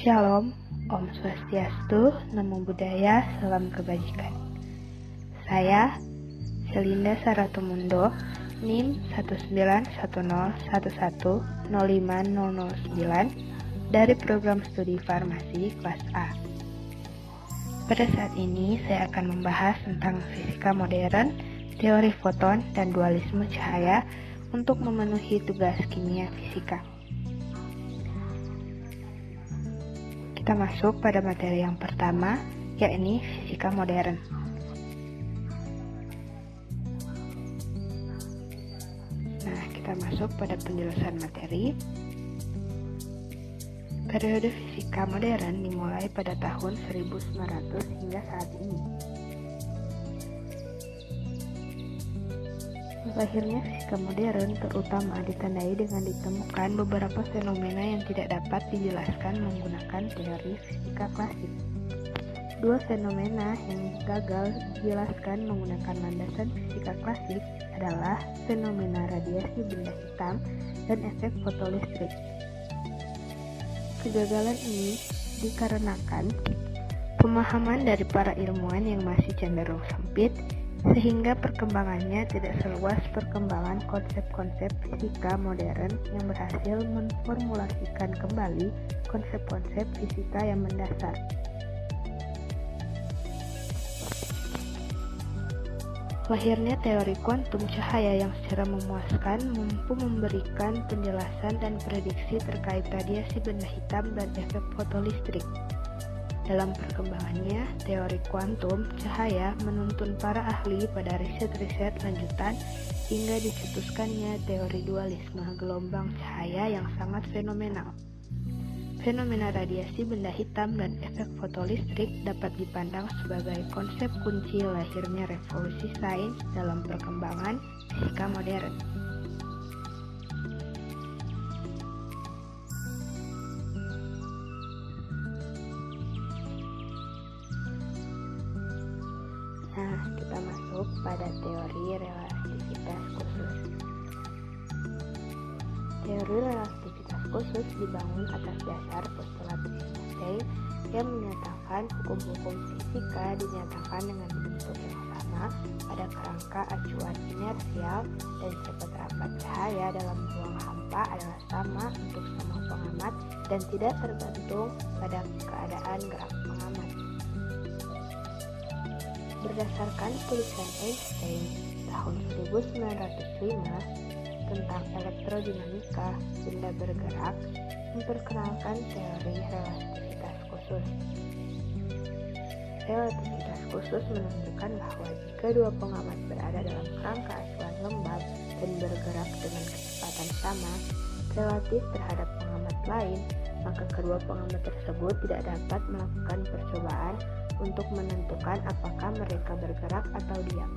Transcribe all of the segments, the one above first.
Shalom, Om Swastiastu, Namo Buddhaya, Salam Kebajikan. Saya, Selinda Saratumundo, NIM 19101105009 dari program studi farmasi kelas A. Pada saat ini saya akan membahas tentang fisika modern, teori foton, dan dualisme cahaya untuk memenuhi tugas kimia fisika. Kita masuk pada materi yang pertama, yakni fisika modern. Nah, kita masuk pada penjelasan materi. Periode fisika modern dimulai pada tahun 1900 hingga saat ini. Lahirnya fisika modern terutama ditandai dengan ditemukan beberapa fenomena yang tidak dapat dijelaskan menggunakan teori fisika klasik. Dua fenomena yang gagal dijelaskan menggunakan landasan fisika klasik adalah fenomena radiasi benda hitam dan efek fotolistrik. Kegagalan ini dikarenakan pemahaman dari para ilmuwan yang masih cenderung sempit, sehingga perkembangannya tidak seluas perkembangan konsep-konsep fisika modern yang berhasil memformulasikan kembali konsep-konsep fisika yang mendasar. Lahirnya teori kuantum cahaya yang secara memuaskan mampu memberikan penjelasan dan prediksi terkait radiasi benda hitam dan efek fotolistrik. Dalam perkembangannya, teori kuantum cahaya menuntun para ahli pada riset-riset lanjutan hingga dicetuskannya teori dualisme gelombang cahaya yang sangat fenomenal. Fenomena radiasi benda hitam dan efek fotolistrik dapat dipandang sebagai konsep kunci lahirnya revolusi sains dalam perkembangan fisika modern. Nah, kita masuk pada teori relativitas khusus. Teori relativitas khusus dibangun atas dasar postulat Einstein yang menyatakan hukum-hukum fisika dinyatakan dengan bentuk yang sama pada kerangka acuan inersial dan cepat rapat cahaya dalam ruang hampa adalah sama untuk semua pengamat dan tidak tergantung pada keadaan gerak pengamat. Berdasarkan tulisan Einstein tahun 1905 tentang elektrodinamika benda bergerak, memperkenalkan teori relativitas khusus. Relativitas khusus menunjukkan bahwa jika dua pengamat berada dalam kerangka acuan lembab dan bergerak dengan kecepatan sama, relatif terhadap pengamat lain, maka kedua pengamat tersebut tidak dapat melakukan percobaan untuk menentukan apakah mereka bergerak atau diam.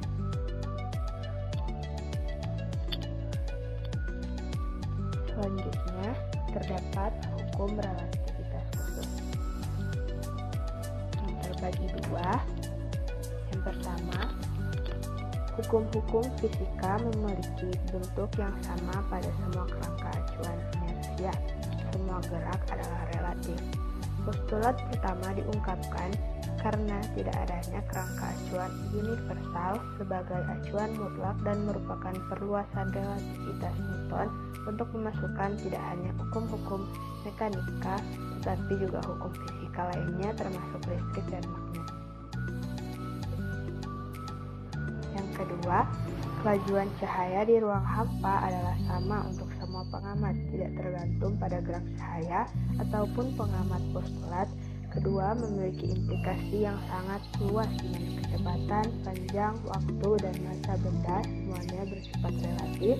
Selanjutnya, terdapat hukum relativitas khusus yang terbagi dua. Yang pertama, hukum-hukum fisika memiliki bentuk yang sama pada semua kerangka acuan inersia. Semua gerak adalah relatif. Postulat pertama diungkapkan karena tidak adanya kerangka acuan universal sebagai acuan mutlak dan merupakan perluasan relativitas Newton untuk memasukkan tidak hanya hukum-hukum mekanika tetapi juga hukum fisika lainnya termasuk listrik dan magnet. Yang kedua, kelajuan cahaya di ruang hampa adalah sama untuk semua pengamat, tidak tergantung pada gerak cahaya ataupun pengamat postulat. Kedua, memiliki implikasi yang sangat luas dengan kecepatan, panjang, waktu, dan massa benda semuanya bersifat relatif,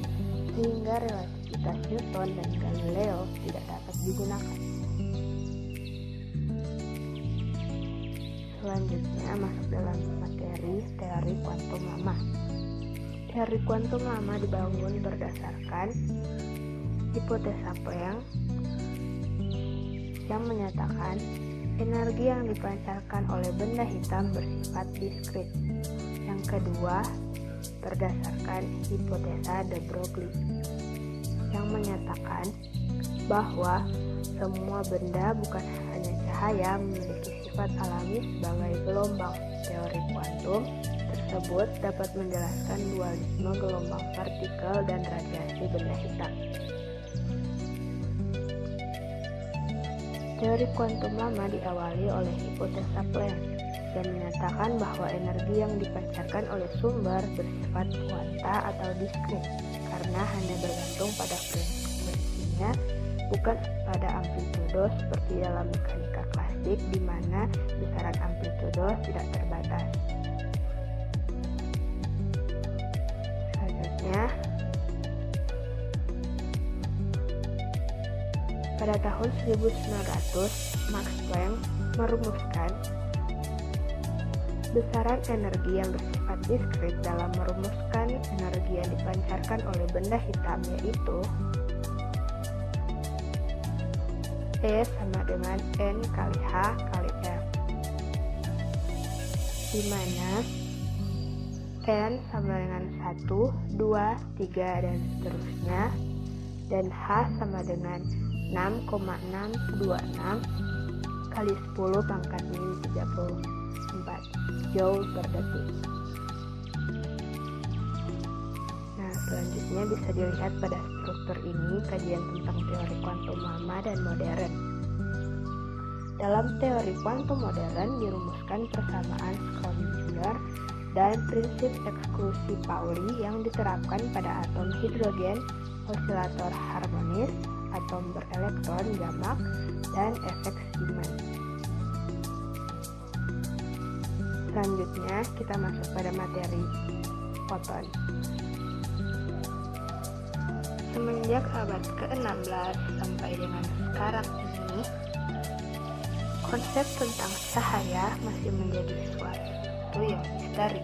sehingga relativitas Newton dan Galileo tidak dapat digunakan. Selanjutnya masuk dalam materi teori kuantum lama. Teori kuantum lama dibangun berdasarkan hipotesa Planck yang menyatakan energi yang dipancarkan oleh benda hitam bersifat diskrit. Yang kedua, berdasarkan hipotesa de Broglie yang menyatakan bahwa semua benda bukan hanya cahaya memiliki sifat alami sebagai gelombang. Teori kuantum tersebut dapat menjelaskan dualisme gelombang partikel dan radiasi benda hitam. Teori kuantum lama diawali oleh hipotesa Planck yang menyatakan bahwa energi yang dipancarkan oleh sumber bersifat kuanta atau diskrit karena hanya bergantung pada frekuensinya, bukan pada amplitudo seperti dalam mekanika klasik di mana besaran amplitudo tidak terbatas. Selanjutnya, pada tahun 1900, Max Planck merumuskan besaran energi yang bersifat diskrit dalam merumuskan energi yang dipancarkan oleh benda hitam, yaitu E sama dengan N kali H kali F, di mana N sama dengan 1, 2, 3, dan seterusnya, dan H sama dengan 6,626 kali 10 pangkat min 34 joule per detik. Nah, selanjutnya bisa dilihat pada struktur ini kajian tentang teori kuantum lama dan modern. Dalam teori kuantum modern dirumuskan persamaan Schrödinger dan prinsip eksklusi Pauli yang diterapkan pada atom hidrogen, osilator harmonis, atom berelektron jamak, dan efek Zeeman. Selanjutnya kita masuk pada materi foton. Semenjak abad ke-16 sampai dengan sekarang ini, konsep tentang cahaya masih menjadi sesuatu yang misteri.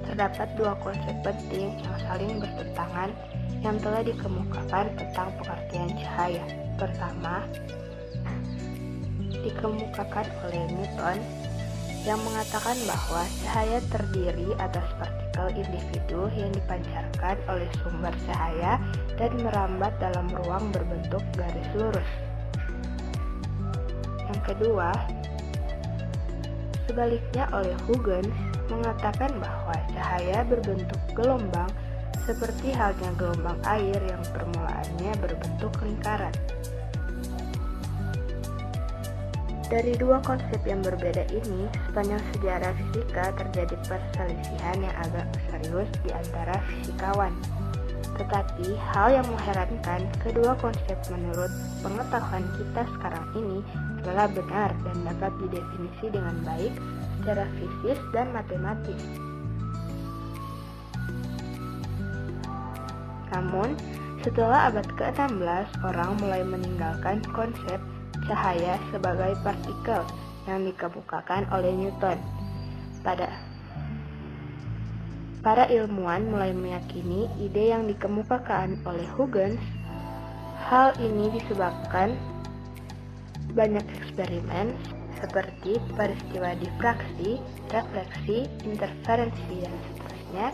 Terdapat dua konsep penting yang saling bertentangan yang telah dikemukakan tentang pengertian cahaya. Pertama, dikemukakan oleh Newton yang mengatakan bahwa cahaya terdiri atas partikel individu yang dipancarkan oleh sumber cahaya dan merambat dalam ruang berbentuk garis lurus. Yang kedua, sebaliknya oleh Huygens mengatakan bahwa cahaya berbentuk gelombang seperti halnya gelombang air yang permulaannya berbentuk lingkaran. Dari dua konsep yang berbeda ini, sepanjang sejarah fisika terjadi perselisihan yang agak serius di antara fisikawan. Tetapi hal yang mengherankan, kedua konsep menurut pengetahuan kita sekarang ini adalah benar dan dapat didefinisi dengan baik secara fisis dan matematis. Namun, setelah abad ke-16, orang mulai meninggalkan konsep cahaya sebagai partikel yang dikemukakan oleh Newton. Para ilmuwan mulai meyakini ide yang dikemukakan oleh Huygens. Hal ini disebabkan banyak eksperimen seperti peristiwa difraksi, refleksi, interferensi, dan seterusnya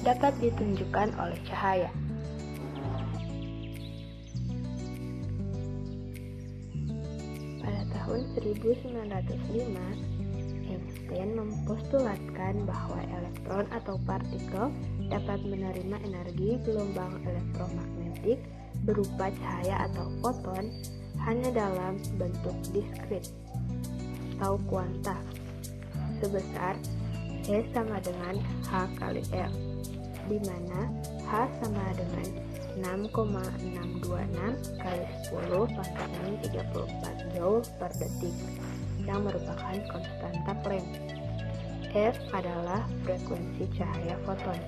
dapat ditunjukkan oleh cahaya. Tahun 1905, Einstein mempostulatkan bahwa elektron atau partikel dapat menerima energi gelombang elektromagnetik berupa cahaya atau foton hanya dalam bentuk diskrit atau kuanta sebesar E sama dengan H kali F, di mana H sama dengan 6,626 kali 10 pangkat min 34 joule per detik yang merupakan konstanta Planck. F adalah frekuensi cahaya foton.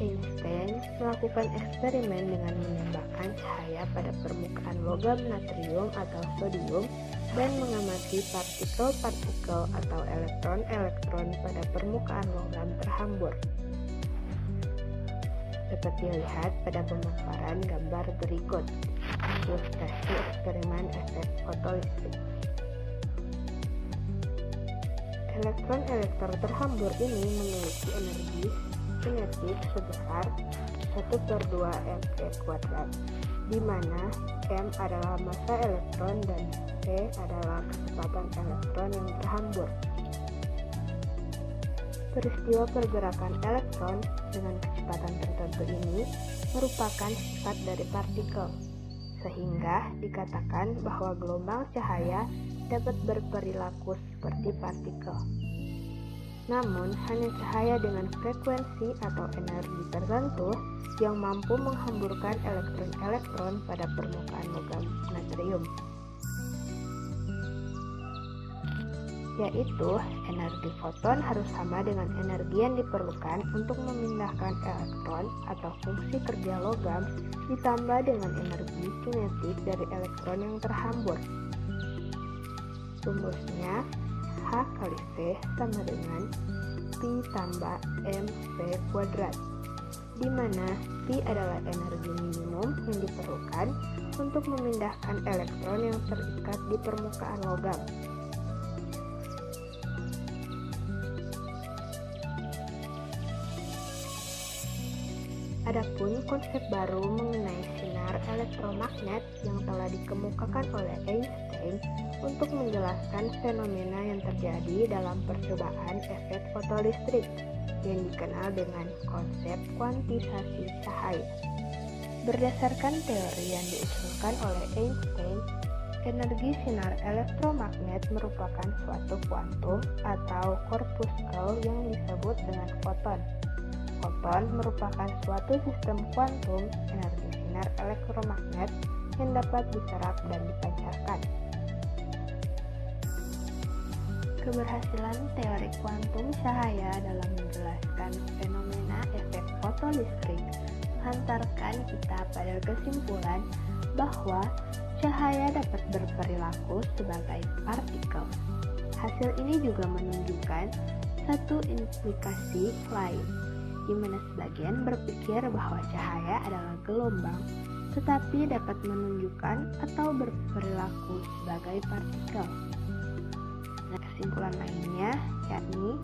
Einstein melakukan eksperimen dengan menembakkan cahaya pada permukaan logam natrium atau sodium dan mengamati partikel-partikel atau elektron-elektron pada permukaan logam terhambur. Dapat dilihat pada pemaparan gambar berikut. Ilustrasi eksperimen efek fotolistrik. Elektron-elektron terhambur ini memiliki energi kinetik sebesar 1/2 mv kuadrat, di mana m adalah massa elektron dan v adalah kecepatan elektron yang terhambur. Peristiwa pergerakan elektron dengan kecepatan tertentu ini merupakan sifat dari partikel, sehingga dikatakan bahwa gelombang cahaya dapat berperilaku seperti partikel. Namun, hanya cahaya dengan frekuensi atau energi tertentu yang mampu menghamburkan elektron-elektron pada permukaan logam natrium, yaitu energi foton harus sama dengan energi yang diperlukan untuk memindahkan elektron atau fungsi kerja logam ditambah dengan energi kinetik dari elektron yang terhambur. Rumusnya H kali V sama dengan Pi tambah mv kuadrat, di mana Pi adalah energi minimum yang diperlukan untuk memindahkan elektron yang terikat di permukaan logam. Adapun konsep baru mengenai sinar elektromagnet yang telah dikemukakan oleh Einstein untuk menjelaskan fenomena yang terjadi dalam percobaan efek fotolistrik yang dikenal dengan konsep kuantisasi cahaya. Berdasarkan teori yang diusulkan oleh Einstein, energi sinar elektromagnet merupakan suatu kuantum atau korpuskel yang disebut dengan foton. Foton merupakan suatu sistem kuantum energi sinar elektromagnet yang dapat diserap dan dipancarkan. Keberhasilan teori kuantum cahaya dalam menjelaskan fenomena efek fotolistrik menghantarkan kita pada kesimpulan bahwa cahaya dapat berperilaku sebagai partikel. Hasil ini juga menunjukkan satu implikasi lain, di mana sebagian berpikir bahwa cahaya adalah gelombang, tetapi dapat menunjukkan atau berperilaku sebagai partikel. Nah, kesimpulan lainnya yakni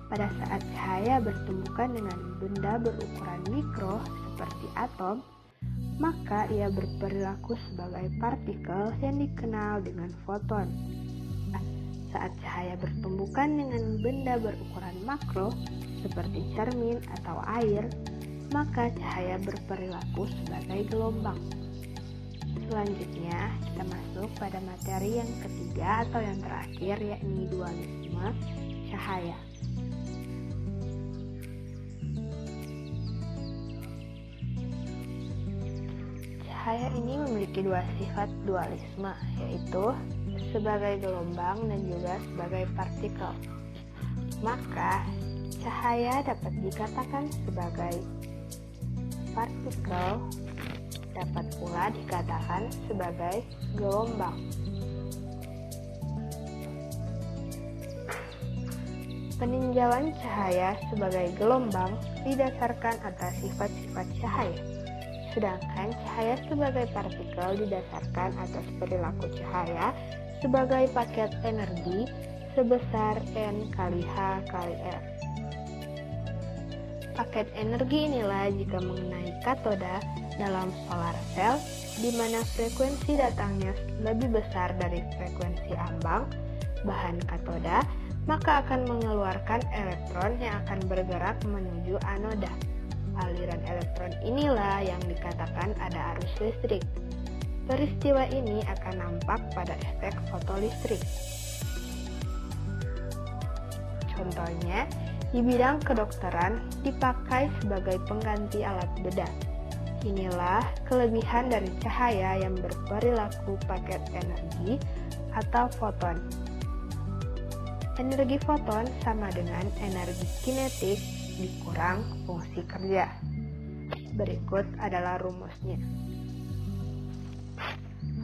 pada saat cahaya bertumbukan dengan benda berukuran mikro seperti atom, maka ia berperilaku sebagai partikel yang dikenal dengan foton. Saat cahaya bertumbukan dengan benda berukuran makro seperti cermin atau air, maka cahaya berperilaku sebagai gelombang. Selanjutnya, kita masuk pada materi yang ketiga atau yang terakhir, yakni dualisme cahaya. Cahaya ini memiliki dua sifat dualisme, yaitu sebagai gelombang dan juga sebagai partikel. Maka, cahaya dapat dikatakan sebagai partikel, dapat pula dikatakan sebagai gelombang. Peninjauan cahaya sebagai gelombang didasarkan atas sifat-sifat cahaya, sedangkan cahaya sebagai partikel didasarkan atas perilaku cahaya sebagai paket energi sebesar N kali H kali R. Paket energi inilah jika mengenai katoda dalam solar cell, di mana frekuensi datangnya lebih besar dari frekuensi ambang bahan katoda, maka akan mengeluarkan elektron yang akan bergerak menuju anoda. Aliran elektron inilah yang dikatakan ada arus listrik. Peristiwa ini akan nampak pada efek fotolistrik. Contohnya, di bidang kedokteran dipakai sebagai pengganti alat bedah. Inilah kelebihan dari cahaya yang berperilaku paket energi atau foton. Energi foton sama dengan energi kinetik dikurang fungsi kerja. Berikut adalah rumusnya.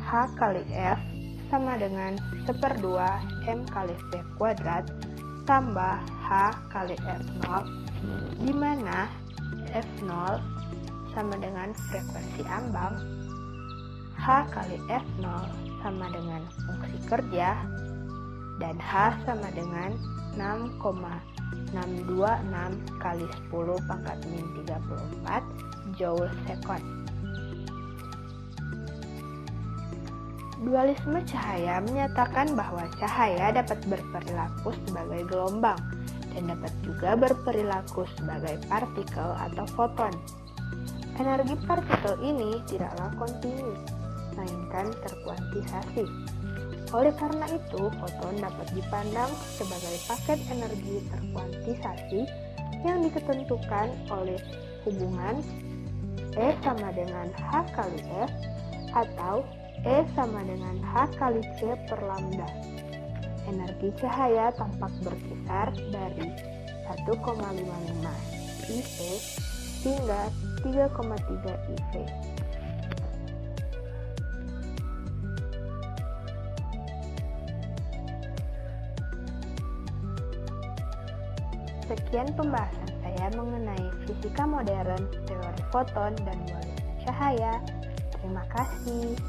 H kali F sama dengan 1/2 M kali V kuadrat tambah H kali F0, di mana F0 sama dengan frekuensi ambang, H kali F0 sama dengan fungsi kerja, dan H sama dengan 6,626 kali 10⁻³ Joule sekon. Dualisme cahaya menyatakan bahwa cahaya dapat berperilaku sebagai gelombang dan dapat juga berperilaku sebagai partikel atau foton. Energi partikel ini tidaklah kontinu, melainkan terkuantisasi. Oleh karena itu, foton dapat dipandang sebagai paket energi terkuantisasi yang ditentukan oleh hubungan E sama dengan H kali F atau E sama dengan H kali C per lambda. Energi cahaya tampak berkisar dari 1,55 IV hingga 3,3 IV. Sekian pembahasan saya mengenai fisika modern, teori foton, dan dualisme cahaya. Terima kasih.